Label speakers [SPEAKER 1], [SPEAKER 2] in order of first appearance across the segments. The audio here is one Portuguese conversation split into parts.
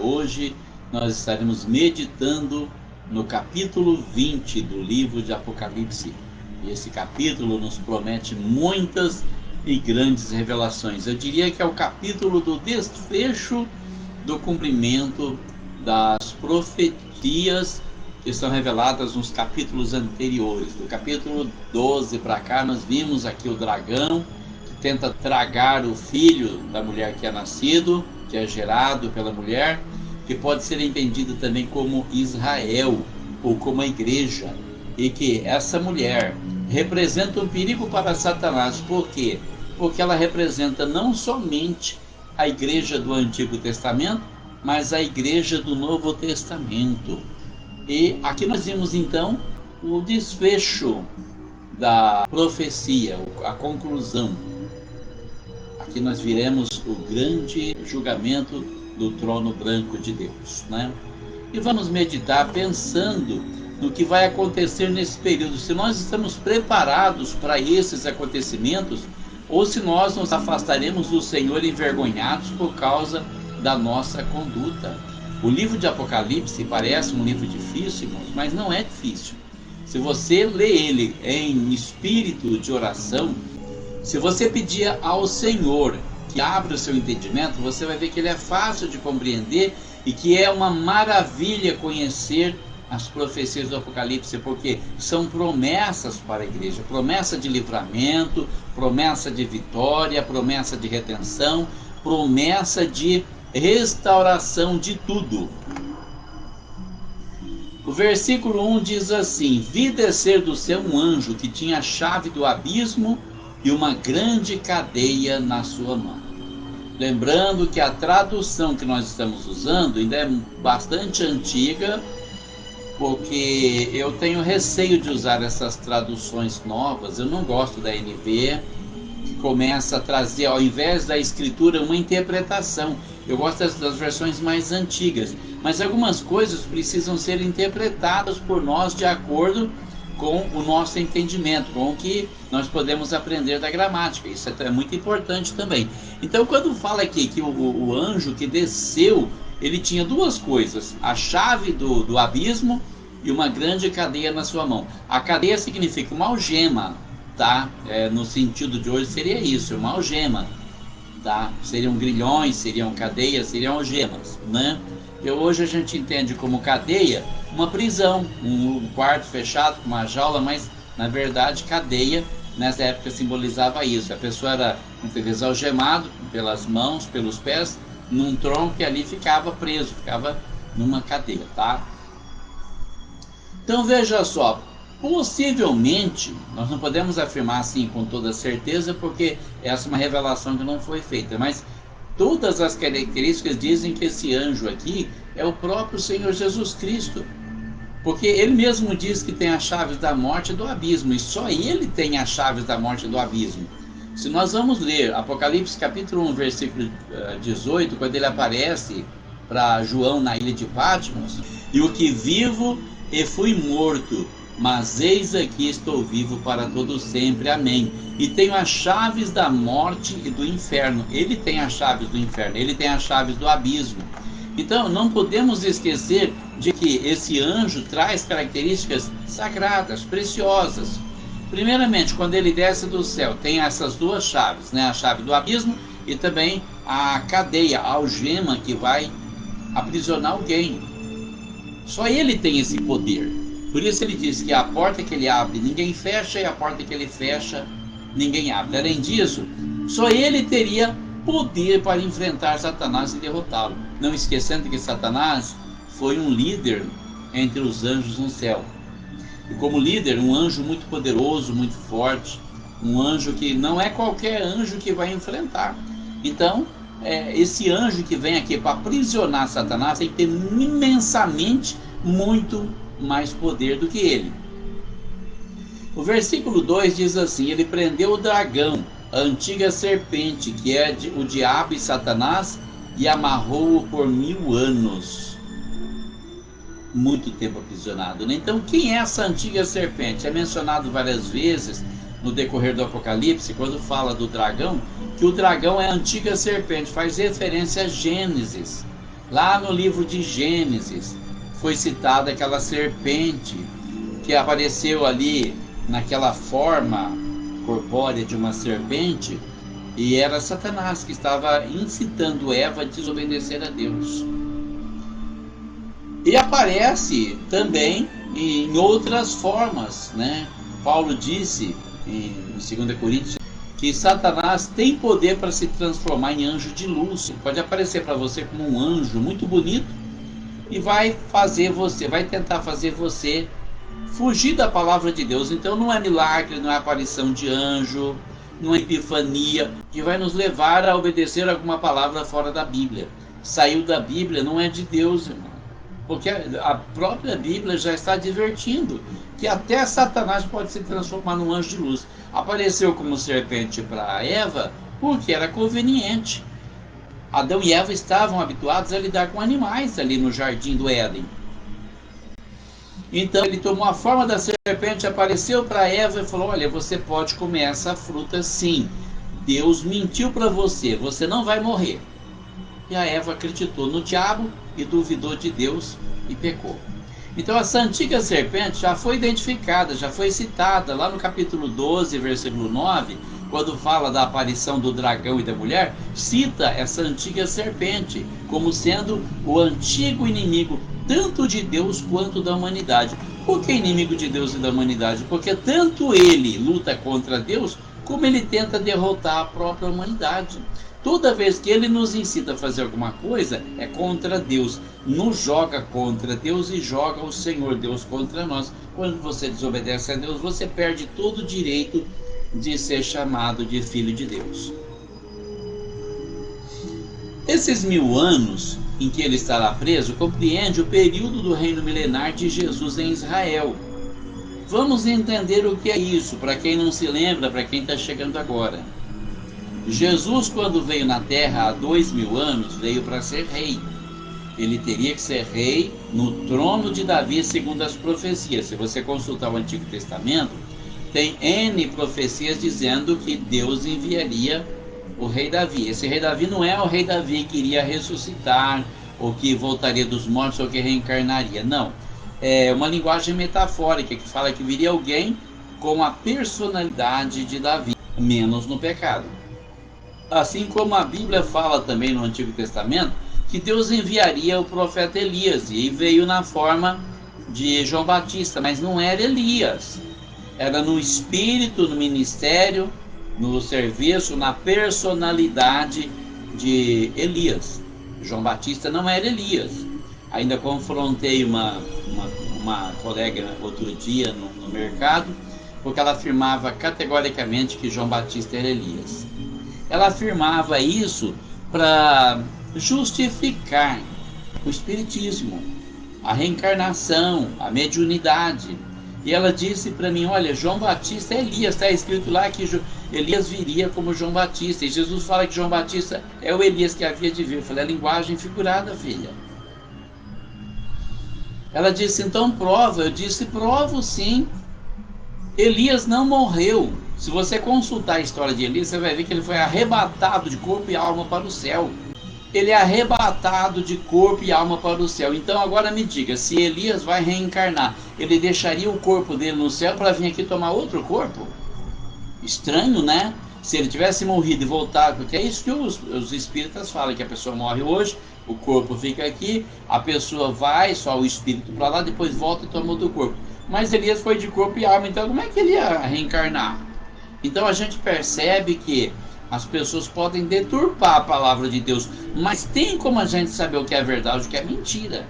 [SPEAKER 1] Hoje nós estaremos meditando no capítulo 20 do livro de Apocalipse. E esse capítulo nos promete muitas e grandes revelações. Eu diria que é o capítulo do desfecho do cumprimento das profecias que estão reveladas nos capítulos anteriores. Do capítulo 12 para cá, nós vimos aqui o dragão que tenta tragar o filho da mulher que é nascido, que é gerado pela mulher, que pode ser entendido também como Israel ou como a igreja, e que essa mulher representa um perigo para Satanás. Por quê? Porque ela representa não somente a igreja do Antigo Testamento, mas a igreja do Novo Testamento. E aqui nós vimos então o desfecho da profecia, a conclusão. Aqui nós viremos o grande julgamento do trono branco de Deus, né? E vamos meditar pensando no que vai acontecer nesse período, se nós estamos preparados para esses acontecimentos, ou se nós nos afastaremos do Senhor envergonhados por causa da nossa conduta. O livro de Apocalipse parece um livro difícil, irmãos, mas não é difícil. Se você lê ele em espírito de oração, se você pedir ao Senhor que abra o seu entendimento, você vai ver que ele é fácil de compreender e que é uma maravilha conhecer as profecias do Apocalipse, porque são promessas para a igreja, promessa de livramento, promessa de vitória, promessa de redenção, promessa de restauração de tudo. O versículo 1 diz assim: vi descer do céu um anjo que tinha a chave do abismo e uma grande cadeia na sua mão. Lembrando que a tradução que nós estamos usando ainda é bastante antiga, porque eu tenho receio de usar essas traduções novas. Eu não gosto da NV, que começa a trazer, ao invés da escritura, uma interpretação. Eu gosto das versões mais antigas, mas algumas coisas precisam ser interpretadas por nós de acordo com o nosso entendimento, com o que nós podemos aprender da gramática. Isso é muito importante também. Então, quando fala aqui que o anjo que desceu, ele tinha duas coisas: a chave do abismo e uma grande cadeia na sua mão. A cadeia significa uma algema, tá? No sentido de hoje seria isso, uma algema, tá? Seriam grilhões, seriam cadeias, seriam algemas, né? E hoje a gente entende como cadeia uma prisão, um quarto fechado com uma jaula, mas na verdade cadeia nessa época simbolizava isso. A pessoa era muitas vezes algemado pelas mãos, pelos pés, num tronco, e ali ficava preso, ficava numa cadeia, tá? Então veja só, possivelmente, nós não podemos afirmar assim com toda certeza, porque essa é uma revelação que não foi feita, mas todas as características dizem que esse anjo aqui é o próprio Senhor Jesus Cristo, porque ele mesmo diz que tem as chaves da morte e do abismo, e só ele tem as chaves da morte e do abismo. Se nós vamos ler Apocalipse capítulo 1, versículo 18, quando ele aparece para João na ilha de Patmos: e o que vivo e fui morto, mas eis aqui estou vivo para todo sempre, amém. E tenho as chaves da morte e do inferno. Ele tem as chaves do inferno, ele tem as chaves do abismo. Então não podemos esquecer de que esse anjo traz características sagradas, preciosas. Primeiramente, quando ele desce do céu, tem essas duas chaves, né? A chave do abismo e também a cadeia, a algema que vai aprisionar alguém. Só ele tem esse poder. Por isso ele diz que a porta que ele abre ninguém fecha, e a porta que ele fecha ninguém abre. Além disso, só ele teria poder para enfrentar Satanás e derrotá-lo. Não esquecendo que Satanás foi um líder entre os anjos no céu. E como líder, um anjo muito poderoso, muito forte, um anjo que não é qualquer anjo que vai enfrentar. Então, esse anjo que vem aqui para aprisionar Satanás tem que ter imensamente muito mais poder do que ele. O versículo 2 diz assim: ele prendeu o dragão, a antiga serpente, que é o diabo e Satanás, e amarrou-o por 1000 anos. Muito tempo aprisionado, né? Então, quem é essa antiga serpente? É mencionado várias vezes no decorrer do Apocalipse, quando fala do dragão, que o dragão é a antiga serpente, faz referência a Gênesis. Lá no livro de Gênesis foi citada aquela serpente que apareceu ali naquela forma corpórea de uma serpente, e era Satanás que estava incitando Eva a desobedecer a Deus. E aparece também em outras formas, né? Paulo disse em 2 Coríntios que Satanás tem poder para se transformar em anjo de luz. Ele pode aparecer para você como um anjo muito bonito e vai tentar fazer você fugir da palavra de Deus. Então não é milagre, não é aparição de anjo, não é epifania que vai nos levar a obedecer alguma palavra fora da Bíblia. Saiu da Bíblia, não é de Deus, irmão. Porque a própria Bíblia já está advertindo que até Satanás pode se transformar num anjo de luz. Apareceu como serpente para Eva porque era conveniente. Adão e Eva estavam habituados a lidar com animais ali no jardim do Éden. Então ele tomou a forma da serpente, apareceu para Eva e falou: olha, você pode comer essa fruta sim. Deus mentiu para você, você não vai morrer. E a Eva acreditou no diabo e duvidou de Deus e pecou. Então essa antiga serpente já foi identificada, já foi citada lá no capítulo 12, versículo 9, quando fala da aparição do dragão e da mulher, cita essa antiga serpente como sendo o antigo inimigo tanto de Deus quanto da humanidade. Por que inimigo de Deus e da humanidade? Porque tanto ele luta contra Deus, como ele tenta derrotar a própria humanidade. Toda vez que ele nos incita a fazer alguma coisa, é contra Deus. Nos joga contra Deus e joga o Senhor Deus contra nós. Quando você desobedece a Deus, você perde todo o direito de ser chamado de filho de Deus. Esses 1000 anos em que ele estará preso compreende o período do reino milenar de Jesus em Israel. Vamos entender o que é isso, para quem não se lembra, para quem está chegando agora. Jesus, quando veio na terra há 2000 anos, veio para ser rei. Ele teria que ser rei no trono de Davi, segundo as profecias. Se você consultar o Antigo Testamento, tem N profecias dizendo que Deus enviaria o rei Davi. Esse rei Davi não é o rei Davi que iria ressuscitar, ou que voltaria dos mortos, ou que reencarnaria. Não. É uma linguagem metafórica que fala que viria alguém com a personalidade de Davi, menos no pecado. Assim como a Bíblia fala também no Antigo Testamento que Deus enviaria o profeta Elias, e veio na forma de João Batista, mas não era Elias. Era no espírito, no ministério, no serviço, na personalidade de Elias. João Batista não era Elias. Ainda confrontei uma colega outro dia no mercado, porque ela afirmava categoricamente que João Batista era Elias. Ela afirmava isso para justificar o espiritismo, a reencarnação, a mediunidade. E ela disse para mim: olha, João Batista é Elias, está escrito lá que Elias viria como João Batista, e Jesus fala que João Batista é o Elias que havia de vir. Eu falei: é linguagem figurada, filha. Ela disse: então prova. Eu disse: provo sim. Elias não morreu. Se você consultar a história de Elias, você vai ver que ele foi arrebatado de corpo e alma para o céu. Ele é arrebatado de corpo e alma para o céu. Então agora me diga, se Elias vai reencarnar, ele deixaria o corpo dele no céu para vir aqui tomar outro corpo? Estranho, né? Se ele tivesse morrido e voltado, porque é isso que os espíritas falam, que a pessoa morre hoje, o corpo fica aqui, a pessoa vai, só o espírito para lá, depois volta e toma outro corpo. Mas Elias foi de corpo e alma, então como é que ele ia reencarnar? Então a gente percebe que as pessoas podem deturpar a palavra de Deus, mas tem como a gente saber o que é verdade e o que é mentira.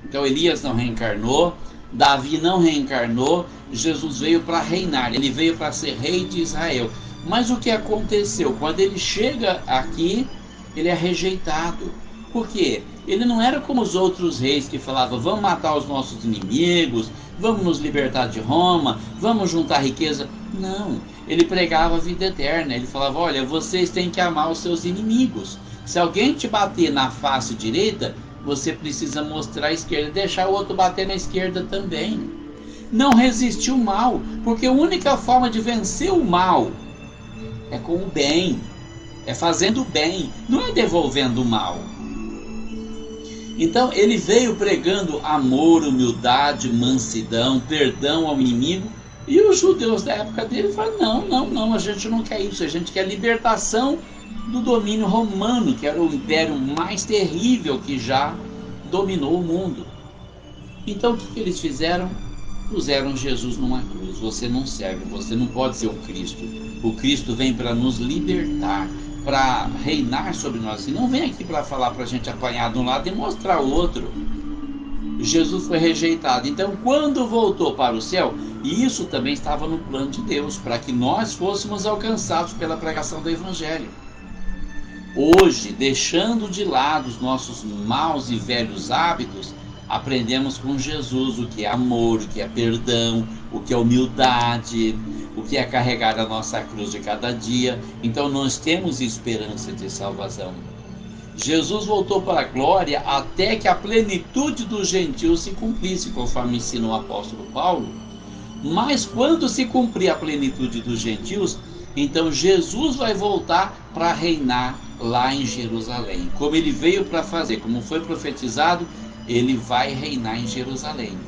[SPEAKER 1] Então Elias não reencarnou, Davi não reencarnou, Jesus veio para reinar, ele veio para ser rei de Israel. Mas o que aconteceu? Quando ele chega aqui, ele é rejeitado. Por quê? Ele não era como os outros reis que falavam: vamos matar os nossos inimigos, vamos nos libertar de Roma, vamos juntar riqueza. Não, ele pregava a vida eterna. Ele falava: olha, vocês têm que amar os seus inimigos. Se alguém te bater na face direita, você precisa mostrar a esquerda, deixar o outro bater na esquerda também. Não resistir ao mal, porque a única forma de vencer o mal é com o bem, é fazendo o bem, não é devolvendo o mal. Então ele veio pregando amor, humildade, mansidão, perdão ao inimigo. E os judeus da época dele falaram: não, a gente não quer isso, a gente quer libertação do domínio romano, que era o império mais terrível que já dominou o mundo. Então o que eles fizeram? Puseram Jesus numa cruz. Você não serve, você não pode ser o Cristo. O Cristo vem para nos libertar, para reinar sobre nós. E não vem aqui para falar para a gente apanhar de um lado e mostrar o outro. Jesus foi rejeitado. Então, quando voltou para o céu, e isso também estava no plano de Deus, para que nós fôssemos alcançados pela pregação do Evangelho. Hoje, deixando de lado os nossos maus e velhos hábitos, aprendemos com Jesus o que é amor, o que é perdão, o que é humildade, o que é carregar a nossa cruz de cada dia. Então nós temos esperança de salvação. Jesus voltou para a glória até que a plenitude dos gentios se cumprisse, conforme ensina o apóstolo Paulo. Mas quando se cumprir a plenitude dos gentios, então Jesus vai voltar para reinar lá em Jerusalém. Como ele veio para fazer, como foi profetizado, ele vai reinar em Jerusalém.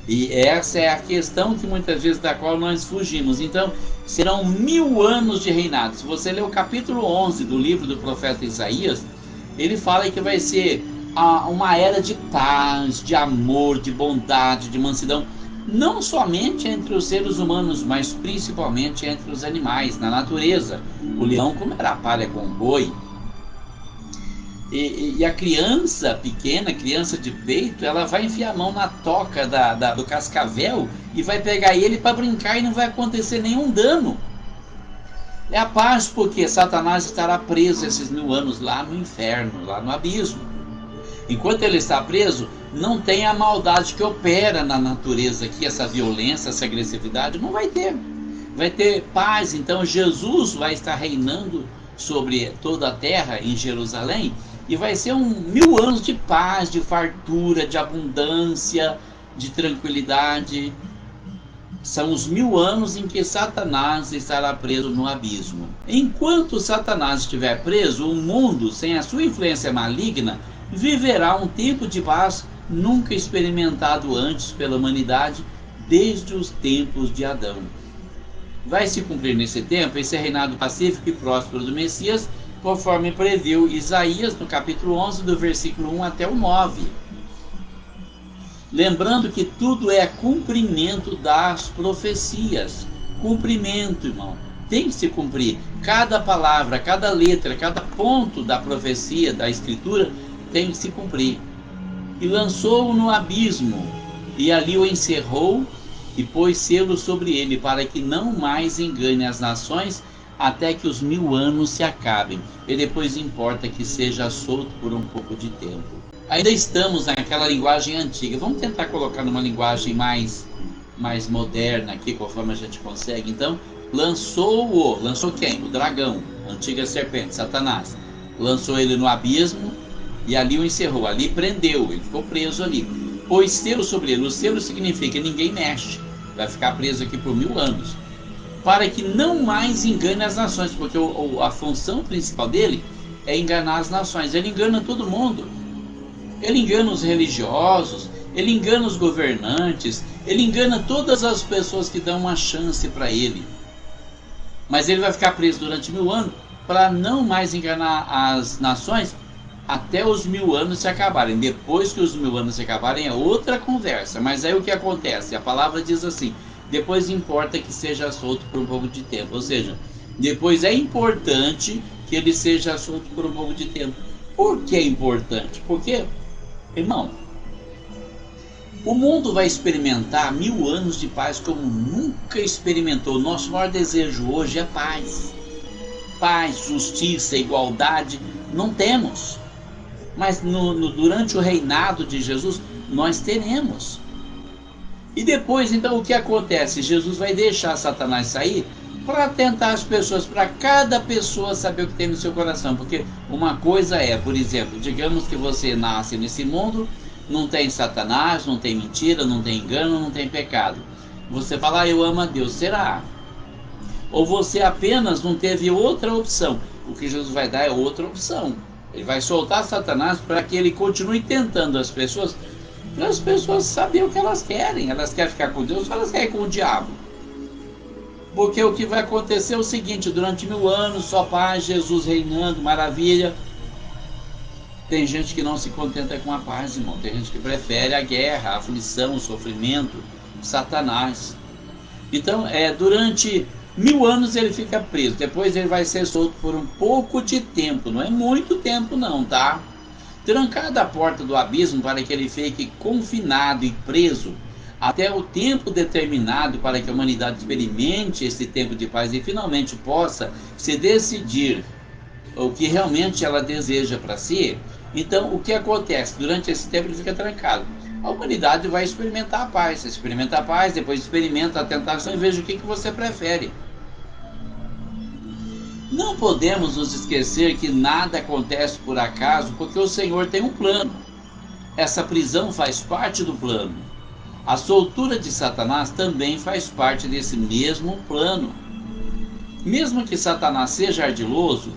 [SPEAKER 1] E essa é a questão que muitas vezes da qual nós fugimos. Então, serão 1000 anos de reinado. Se você ler o capítulo 11 do livro do profeta Isaías, ele fala que vai ser uma era de paz, de amor, de bondade, de mansidão, não somente entre os seres humanos, mas principalmente entre os animais, na natureza. O leão comerá palha com o boi. E a criança pequena, criança de peito, ela vai enfiar a mão na toca do cascavel e vai pegar ele para brincar e não vai acontecer nenhum dano. É a paz, porque Satanás estará preso esses 1000 anos lá no inferno, lá no abismo. Enquanto ele está preso, não tem a maldade que opera na natureza aqui, essa violência, essa agressividade, não vai ter. Vai ter paz. Então Jesus vai estar reinando sobre toda a terra em Jerusalém, e vai ser 1000 anos de paz, de fartura, de abundância, de tranquilidade. São os 1000 anos em que Satanás estará preso no abismo. Enquanto Satanás estiver preso, o mundo, sem a sua influência maligna, viverá um tempo de paz nunca experimentado antes pela humanidade, desde os tempos de Adão. Vai se cumprir nesse tempo esse reinado pacífico e próspero do Messias, conforme previu Isaías no capítulo 11, do versículo 1 até o 9. Lembrando que tudo é cumprimento das profecias. Cumprimento, irmão. Tem que se cumprir. Cada palavra, cada letra, cada ponto da profecia, da escritura, tem que se cumprir. E lançou-o no abismo, e ali o encerrou, e pôs selo sobre ele, para que não mais engane as nações, até que os 1000 anos se acabem, e depois importa que seja solto por um pouco de tempo. Ainda estamos naquela linguagem antiga. Vamos tentar colocar numa linguagem mais moderna aqui, conforme a gente consegue. Então, lançou quem? O dragão, a antiga serpente, Satanás. Lançou ele no abismo, e ali o encerrou, ali prendeu, ele ficou preso ali. Pôs selo sobre ele. O selo significa que ninguém mexe, vai ficar preso aqui por 1000 anos. Para que não mais engane as nações, porque a função principal dele é enganar as nações. Ele engana todo mundo. Ele engana os religiosos, ele engana os governantes, ele engana todas as pessoas que dão uma chance para ele. Mas ele vai ficar preso durante 1000 anos para não mais enganar as nações até os 1000 anos se acabarem. Depois que os 1000 anos se acabarem é outra conversa. Mas aí o que acontece? A palavra diz assim: depois importa que seja solto por um pouco de tempo. Ou seja, depois é importante que ele seja solto por um pouco de tempo. Por que é importante? Porque, irmão, o mundo vai experimentar 1000 anos de paz como nunca experimentou. Nosso maior desejo hoje é paz. Paz, justiça, igualdade, não temos. Mas durante o reinado de Jesus, nós teremos. E depois, então, o que acontece? Jesus vai deixar Satanás sair para tentar as pessoas, para cada pessoa saber o que tem no seu coração. Porque uma coisa é, por exemplo, digamos que você nasce nesse mundo, não tem Satanás, não tem mentira, não tem engano, não tem pecado. Você fala: eu amo a Deus. Será? Ou você apenas não teve outra opção? O que Jesus vai dar é outra opção. Ele vai soltar Satanás para que ele continue tentando as pessoas, para as pessoas saberem o que elas querem. Elas querem ficar com Deus ou elas querem com o diabo? Porque o que vai acontecer é o seguinte: durante 1000 anos, só paz, Jesus reinando, maravilha. Tem gente que não se contenta com a paz, irmão. Tem gente que prefere a guerra, a aflição, o sofrimento, Satanás. Então, durante 1000 anos ele fica preso. Depois ele vai ser solto por um pouco de tempo. Não é muito tempo não, tá? Trancada a porta do abismo para que ele fique confinado e preso até o tempo determinado para que a humanidade experimente esse tempo de paz e finalmente possa se decidir o que realmente ela deseja para si. Então, o que acontece? Durante esse tempo ele fica trancado. A humanidade vai experimentar a paz. Você experimenta a paz, depois experimenta a tentação e veja o que você prefere. Não podemos nos esquecer que nada acontece por acaso, porque o Senhor tem um plano. Essa prisão faz parte do plano. A soltura de Satanás também faz parte desse mesmo plano. Mesmo que Satanás seja ardiloso,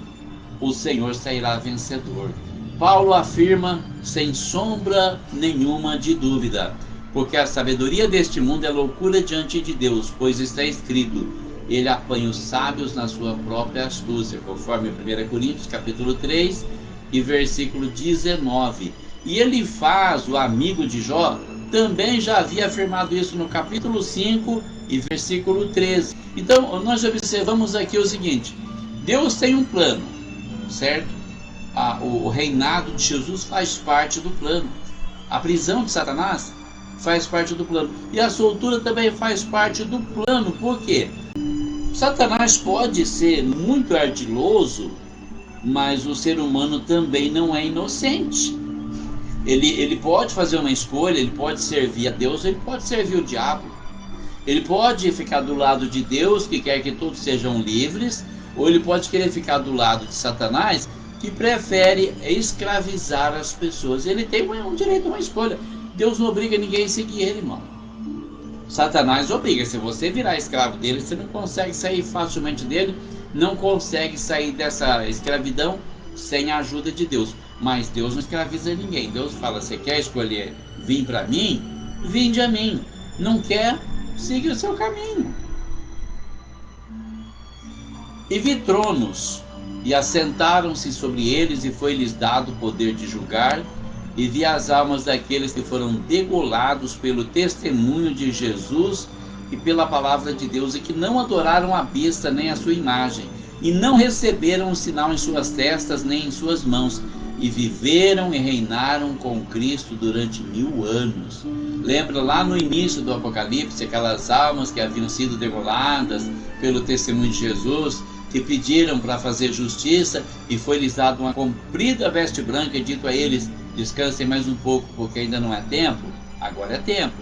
[SPEAKER 1] o Senhor sairá vencedor. Paulo afirma sem sombra nenhuma de dúvida, porque a sabedoria deste mundo é loucura diante de Deus, pois está escrito: ele apanha os sábios na sua própria astúcia, conforme 1 Coríntios capítulo 3 e versículo 19. E ele faz o amigo de Jó, também já havia afirmado isso no capítulo 5 e versículo 13. Então nós observamos aqui o seguinte: Deus tem um plano, certo? O reinado de Jesus faz parte do plano. A prisão de Satanás faz parte do plano. E a soltura também faz parte do plano. Por quê? Satanás pode ser muito ardiloso, mas o ser humano também não é inocente. Ele pode fazer uma escolha, ele pode servir a Deus, ele pode servir o diabo. Ele pode ficar do lado de Deus, que quer que todos sejam livres, ou ele pode querer ficar do lado de Satanás, que prefere escravizar as pessoas. Ele tem um direito a uma escolha. Deus não obriga ninguém a seguir ele, irmão. Satanás obriga. Se você virar escravo dele, você não consegue sair facilmente dele, não consegue sair dessa escravidão sem a ajuda de Deus. Mas Deus não escraviza ninguém. Deus fala: você quer escolher vir para mim? Vinde a mim. Não quer? Siga o seu caminho. E vi tronos, e assentaram-se sobre eles, e foi-lhes dado o poder de julgar, e vi as almas daqueles que foram degolados pelo testemunho de Jesus e pela palavra de Deus, e que não adoraram a besta nem a sua imagem, e não receberam um sinal em suas testas nem em suas mãos, e viveram e reinaram com Cristo durante 1000 anos. Lembra lá no início do Apocalipse, aquelas almas que haviam sido degoladas pelo testemunho de Jesus, que pediram para fazer justiça, e foi-lhes dado uma comprida veste branca, e dito a eles: descansem mais um pouco, porque ainda não é tempo. Agora é tempo.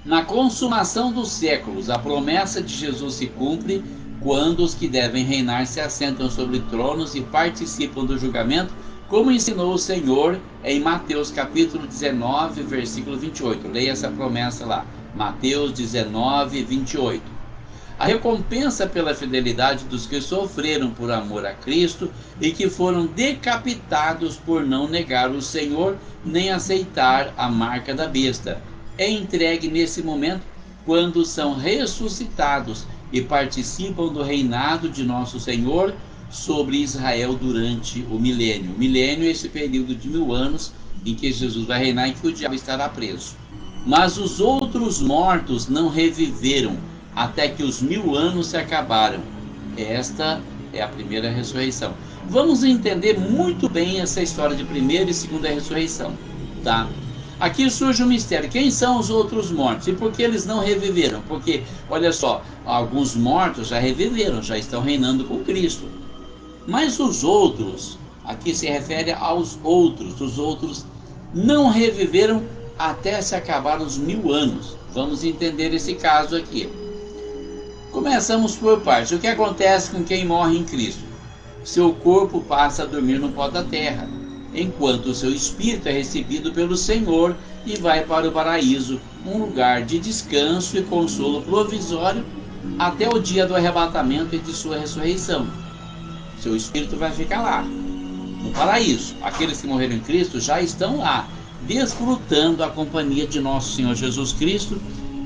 [SPEAKER 1] Na consumação dos séculos, a promessa de Jesus se cumpre quando os que devem reinar se assentam sobre tronos e participam do julgamento, como ensinou o Senhor em Mateus capítulo 19, versículo 28. Leia essa promessa lá, Mateus 19, 28. A recompensa pela fidelidade dos que sofreram por amor a Cristo e que foram decapitados por não negar o Senhor nem aceitar a marca da besta é entregue nesse momento, quando são ressuscitados e participam do reinado de nosso Senhor sobre Israel durante o milênio. O milênio é esse período de 1000 anos em que Jesus vai reinar e que o diabo estará preso. Mas os outros mortos não reviveram até que os 1000 anos se acabaram. Esta é a primeira ressurreição. Vamos entender muito bem essa história de primeira e segunda ressurreição, tá? Aqui surge um mistério: quem são os outros mortos? E por que eles não reviveram? Porque, olha só, alguns mortos já reviveram, já estão reinando com Cristo. Mas os outros, aqui se refere aos outros, os outros não reviveram até se acabar os 1000 anos. Vamos entender esse caso aqui. Começamos por partes. O que acontece com quem morre em Cristo? Seu corpo passa a dormir no pó da terra, enquanto o seu espírito é recebido pelo Senhor e vai para o paraíso, um lugar de descanso e consolo provisório até o dia do arrebatamento e de sua ressurreição. Seu espírito vai ficar lá, no paraíso. Aqueles que morreram em Cristo já estão lá, desfrutando a companhia de nosso Senhor Jesus Cristo,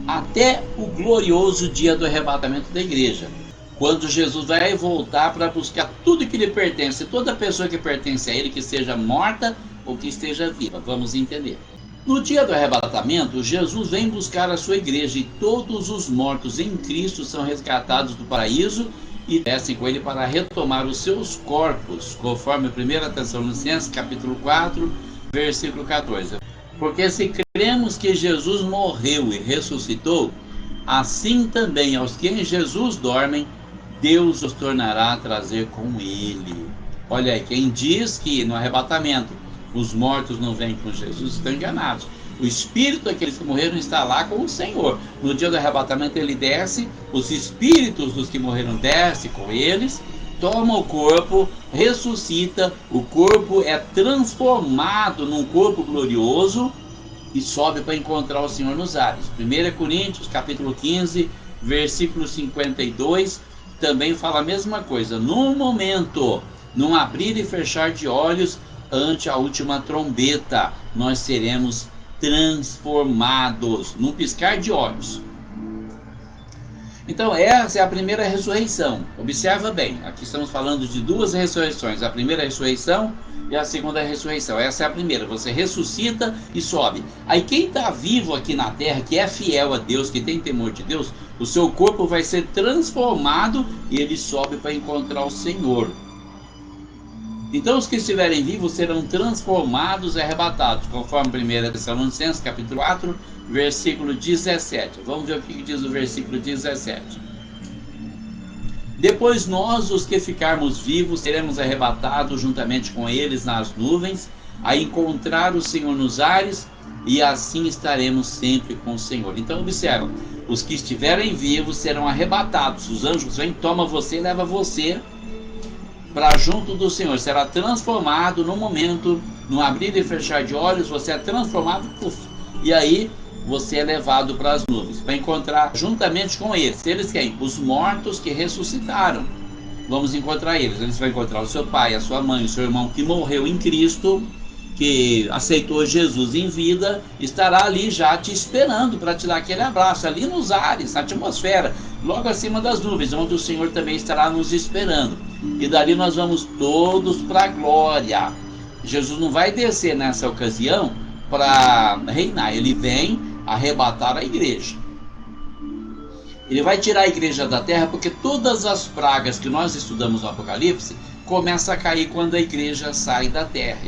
[SPEAKER 1] até o glorioso dia do arrebatamento da igreja, quando Jesus vai voltar para buscar tudo que lhe pertence, toda pessoa que pertence a ele, que seja morta ou que esteja viva. Vamos entender. No dia do arrebatamento, Jesus vem buscar a sua igreja e todos os mortos em Cristo são resgatados do paraíso e descem com ele para retomar os seus corpos, conforme 1 Tessalonicenses capítulo 4, versículo 14. Porque se cremos que Jesus morreu e ressuscitou, assim também aos que em Jesus dormem, Deus os tornará a trazer com ele. Olha aí, quem diz que no arrebatamento os mortos não vêm com Jesus estão enganados. O espírito daqueles que morreram está lá com o Senhor. No dia do arrebatamento ele desce, os espíritos dos que morreram descem com eles, toma o corpo, ressuscita, o corpo é transformado num corpo glorioso e sobe para encontrar o Senhor nos ares. 1 Coríntios capítulo 15, versículo 52, também fala a mesma coisa. Num momento, num abrir e fechar de olhos, ante a última trombeta, nós seremos transformados, num piscar de olhos. Então essa é a primeira ressurreição. Observa bem, aqui estamos falando de duas ressurreições, a primeira ressurreição e a segunda ressurreição. Essa é a primeira, você ressuscita e sobe. Aí quem está vivo aqui na terra, que é fiel a Deus, que tem temor de Deus, o seu corpo vai ser transformado e ele sobe para encontrar o Senhor. Então os que estiverem vivos serão transformados e arrebatados, conforme 1 Tessalonicenses capítulo 4, versículo 17. Vamos ver o que diz o versículo 17. Depois nós, os que ficarmos vivos, seremos arrebatados juntamente com eles nas nuvens, a encontrar o Senhor nos ares, e assim estaremos sempre com o Senhor. Então observa, os que estiverem vivos serão arrebatados, os anjos vêm, toma você e leva você para junto do Senhor, será transformado no momento, no abrir e fechar de olhos, você é transformado, e aí você é levado para as nuvens, para encontrar juntamente com eles. Eles quem? Os mortos que ressuscitaram. Vamos encontrar eles. Eles vão encontrar o seu pai, a sua mãe, o seu irmão que morreu em Cristo, que aceitou Jesus em vida, estará ali já te esperando para te dar aquele abraço, ali nos ares, na atmosfera, logo acima das nuvens, onde o Senhor também estará nos esperando. E dali nós vamos todos para a glória. Jesus não vai descer nessa ocasião para reinar, ele vem arrebatar a igreja. Ele vai tirar a igreja da terra, porque todas as pragas que nós estudamos no Apocalipse começam a cair quando a igreja sai da terra.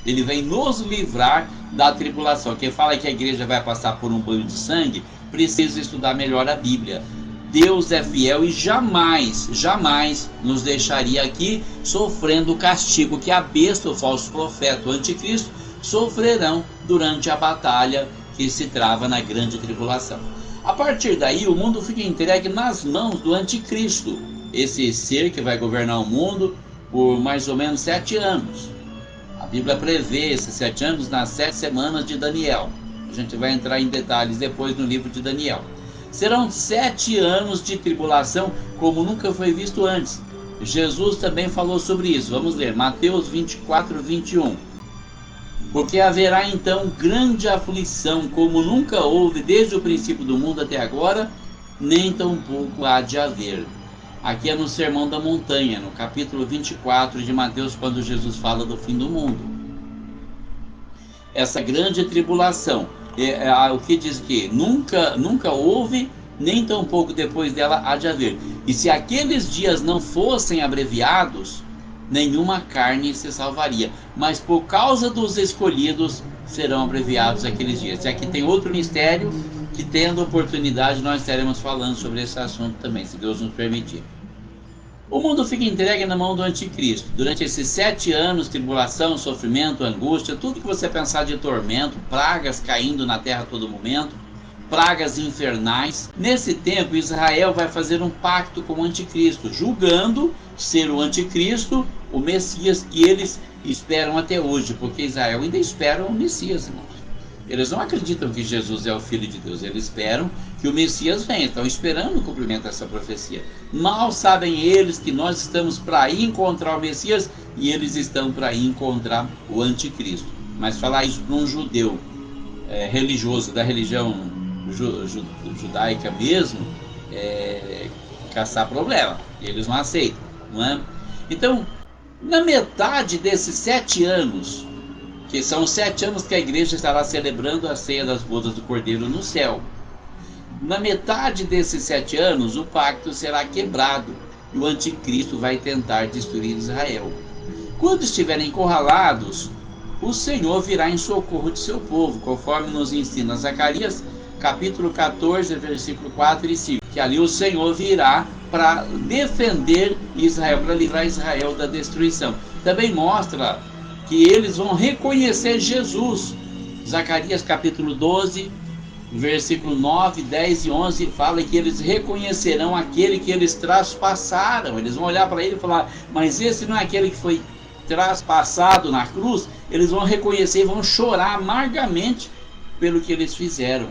[SPEAKER 1] Ele vem nos livrar da tribulação. Quem fala que a igreja vai passar por um banho de sangue, precisa estudar melhor a Bíblia. Deus é fiel e jamais, jamais nos deixaria aqui sofrendo o castigo que a besta, o falso profeta, o anticristo, sofrerão durante a batalha que se trava na grande tribulação. A partir daí, o mundo fica entregue nas mãos do anticristo, esse ser que vai governar o mundo por mais ou menos 7 anos. A Bíblia prevê esses 7 anos nas 7 semanas de Daniel. A gente vai entrar em detalhes depois no livro de Daniel. Serão 7 anos de tribulação como nunca foi visto antes. Jesus também falou sobre isso. Vamos ler Mateus 24, 21. Porque haverá então grande aflição, como nunca houve desde o princípio do mundo até agora, nem tampouco há de haver. Aqui é no Sermão da Montanha, no capítulo 24 de Mateus, quando Jesus fala do fim do mundo. Essa grande tribulação, o que diz que nunca houve, nem tampouco depois dela há de haver. E se aqueles dias não fossem abreviados, nenhuma carne se salvaria. Mas por causa dos escolhidos, serão abreviados aqueles dias. E aqui tem outro mistério, que tendo oportunidade nós estaremos falando sobre esse assunto também, se Deus nos permitir. O mundo fica entregue na mão do anticristo. Durante esses 7 anos, tribulação, sofrimento, angústia, tudo que você pensar de tormento, pragas caindo na terra a todo momento, pragas infernais. Nesse tempo, Israel vai fazer um pacto com o anticristo, julgando ser o anticristo o Messias que eles esperam até hoje, porque Israel ainda espera o Messias, irmãos. Eles não acreditam que Jesus é o Filho de Deus, eles esperam que o Messias venha, estão esperando o cumprimento dessa profecia. Mal sabem eles que nós estamos para ir encontrar o Messias e eles estão para ir encontrar o Anticristo. Mas falar isso para um judeu religioso, da religião judaica mesmo, é caçar problema, eles não aceitam, não é? Então, na metade desses 7 anos, que são os 7 anos que a igreja estará celebrando a ceia das bodas do Cordeiro no céu, na metade desses 7 anos, o pacto será quebrado e o anticristo vai tentar destruir Israel. Quando estiverem encurralados, o Senhor virá em socorro de seu povo, conforme nos ensina Zacarias, capítulo 14, versículo 4 e 5, que ali o Senhor virá para defender Israel, para livrar Israel da destruição. Também mostra que eles vão reconhecer Jesus. Zacarias capítulo 12, versículo 9, 10 e 11, fala que eles reconhecerão aquele que eles traspassaram. Eles vão olhar para ele e falar, mas esse não é aquele que foi traspassado na cruz? Eles vão reconhecer e vão chorar amargamente pelo que eles fizeram,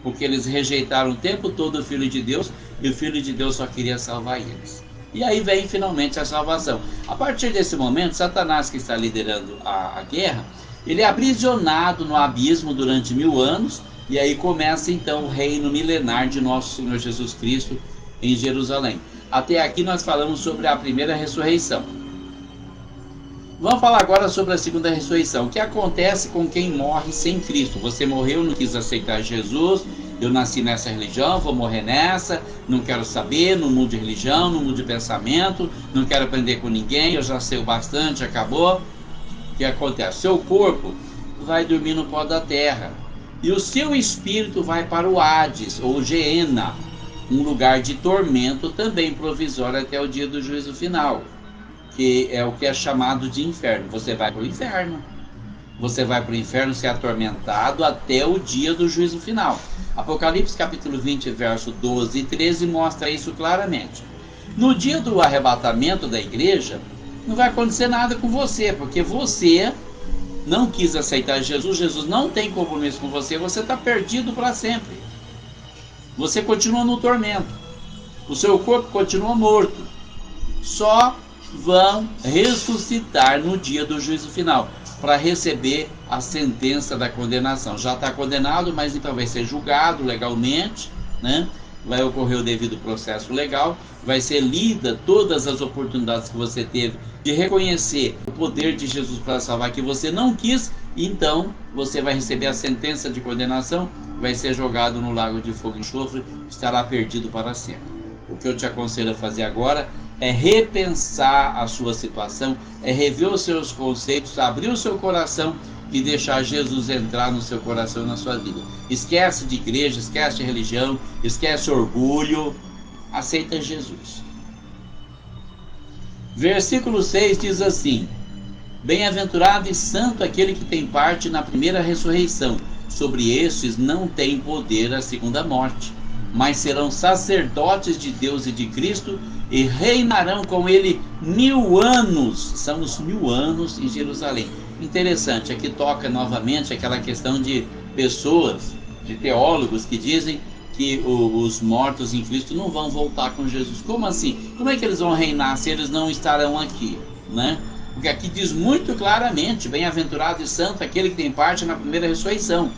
[SPEAKER 1] porque eles rejeitaram o tempo todo o Filho de Deus, e o Filho de Deus só queria salvar eles. E aí vem finalmente a salvação. A partir desse momento, Satanás, que está liderando a guerra, ele é aprisionado no abismo durante 1000 anos, e aí começa então o reino milenar de nosso Senhor Jesus Cristo em Jerusalém. Até aqui nós falamos sobre a primeira ressurreição. Vamos falar agora sobre a segunda ressurreição. O que acontece com quem morre sem Cristo? Você morreu, não quis aceitar Jesus, eu nasci nessa religião, vou morrer nessa, não quero saber, não mude de religião, não mude de pensamento, não quero aprender com ninguém, eu já sei o bastante, acabou. O que acontece? Seu corpo vai dormir no pó da terra e o seu espírito vai para o Hades, ou Geena, um lugar de tormento também provisório até o dia do juízo final, que é o que é chamado de inferno. Você vai para o inferno. Você vai para o inferno ser atormentado até o dia do juízo final. Apocalipse capítulo 20, verso 12 e 13 mostra isso claramente. No dia do arrebatamento da igreja, não vai acontecer nada com você, porque você não quis aceitar Jesus, Jesus não tem compromisso com você, você está perdido para sempre. Você continua no tormento. O seu corpo continua morto. Só vão ressuscitar no dia do juízo final para receber a sentença da condenação. Já está condenado, mas então vai ser julgado legalmente, né? Vai ocorrer o devido processo legal, vai ser lida todas as oportunidades que você teve de reconhecer o poder de Jesus para salvar, que você não quis, então você vai receber a sentença de condenação, vai ser jogado no lago de fogo e enxofre, estará perdido para sempre. O que eu te aconselho a fazer agora é repensar a sua situação, é rever os seus conceitos, abrir o seu coração e deixar Jesus entrar no seu coração e na sua vida. Esquece de igreja, esquece de religião, esquece orgulho, aceita Jesus. Versículo 6 diz assim: bem-aventurado e santo aquele que tem parte na primeira ressurreição. Sobre estes não tem poder a segunda morte, mas serão sacerdotes de Deus e de Cristo e reinarão com ele 1000 anos. São os 1000 anos em Jerusalém. Interessante, aqui toca novamente aquela questão de pessoas, de teólogos que dizem que os mortos em Cristo não vão voltar com Jesus. Como assim? Como é que eles vão reinar se eles não estarão aqui, né? Porque aqui diz muito claramente: bem-aventurado e santo aquele que tem parte na primeira ressurreição,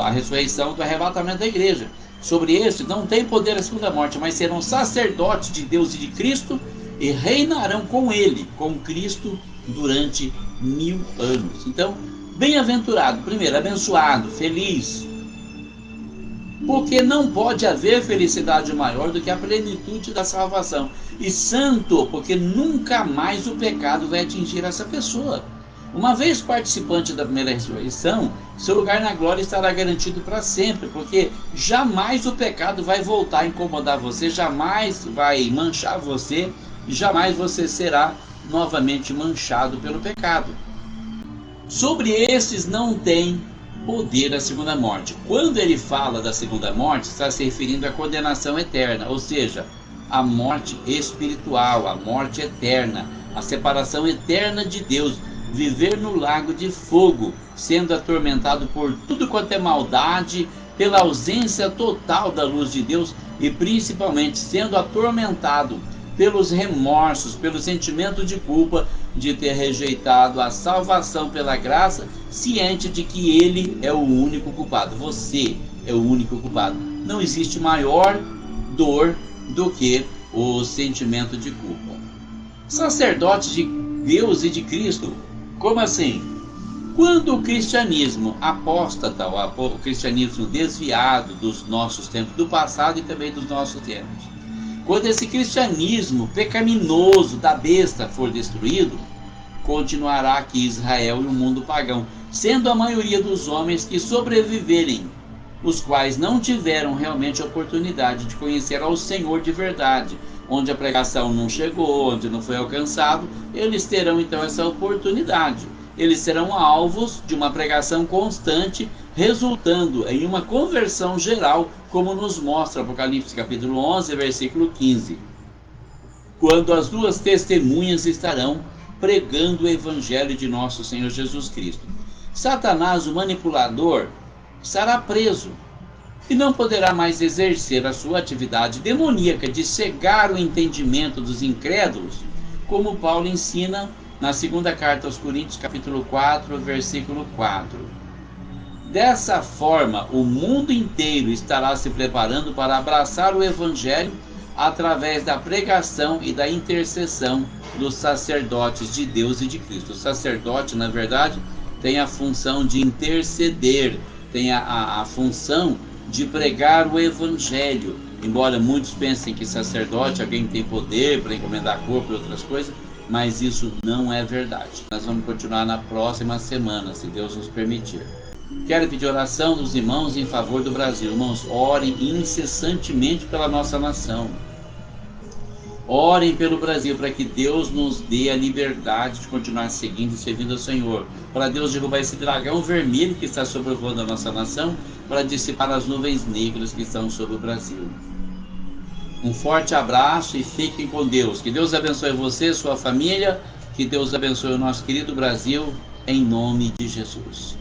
[SPEAKER 1] a ressurreição do arrebatamento da igreja. Sobre este não tem poder a segunda morte, mas serão sacerdotes de Deus e de Cristo e reinarão com ele, com Cristo, durante 1000 anos. Então, bem-aventurado, primeiro, abençoado, feliz, porque não pode haver felicidade maior do que a plenitude da salvação. E santo, porque nunca mais o pecado vai atingir essa pessoa. Uma vez participante da primeira ressurreição, seu lugar na glória estará garantido para sempre, porque jamais o pecado vai voltar a incomodar você, jamais vai manchar você, e jamais você será novamente manchado pelo pecado. Sobre estes não tem poder a segunda morte. Quando ele fala da segunda morte, está se referindo à condenação eterna, ou seja, a morte espiritual, a morte eterna, a separação eterna de Deus. viver no lago de fogo, sendo atormentado por tudo quanto é maldade, pela ausência total da luz de Deus e principalmente sendo atormentado pelos remorsos, pelo sentimento de culpa de ter rejeitado a salvação pela graça, ciente de que ele é o único culpado. Você é o único culpado. Não existe maior dor do que o sentimento de culpa. Sacerdotes de Deus e de Cristo. Como assim? Quando o cristianismo apóstata, o cristianismo desviado dos nossos tempos, do passado e também dos nossos tempos, quando esse cristianismo pecaminoso da besta for destruído, continuará aqui Israel e o mundo pagão, sendo a maioria dos homens que sobreviverem, os quais não tiveram realmente a oportunidade de conhecer ao Senhor de verdade, onde a pregação não chegou, onde não foi alcançado, eles terão então essa oportunidade. Eles serão alvos de uma pregação constante, resultando em uma conversão geral, como nos mostra Apocalipse capítulo 11, versículo 15. Quando as duas testemunhas estarão pregando o evangelho de nosso Senhor Jesus Cristo. Satanás, o manipulador, será preso e não poderá mais exercer a sua atividade demoníaca de cegar o entendimento dos incrédulos, como Paulo ensina na segunda carta aos Coríntios, capítulo 4, versículo 4. Dessa forma, o mundo inteiro estará se preparando para abraçar o evangelho através da pregação e da intercessão dos sacerdotes de Deus e de Cristo. O sacerdote, na verdade, tem a função de interceder, tem a função de pregar o evangelho. Embora muitos pensem que sacerdote, alguém que tem poder para encomendar corpo e outras coisas, mas isso não é verdade. Nós vamos continuar na próxima semana, se Deus nos permitir. Quero pedir oração dos irmãos em favor do Brasil. Irmãos, orem incessantemente pela nossa nação. Orem pelo Brasil, para que Deus nos dê a liberdade de continuar seguindo e servindo ao Senhor. Para Deus derrubar esse dragão vermelho que está sobrevoando a nossa nação, para dissipar as nuvens negras que estão sobre o Brasil. Um forte abraço e fiquem com Deus. Que Deus abençoe você, sua família. Que Deus abençoe o nosso querido Brasil, em nome de Jesus.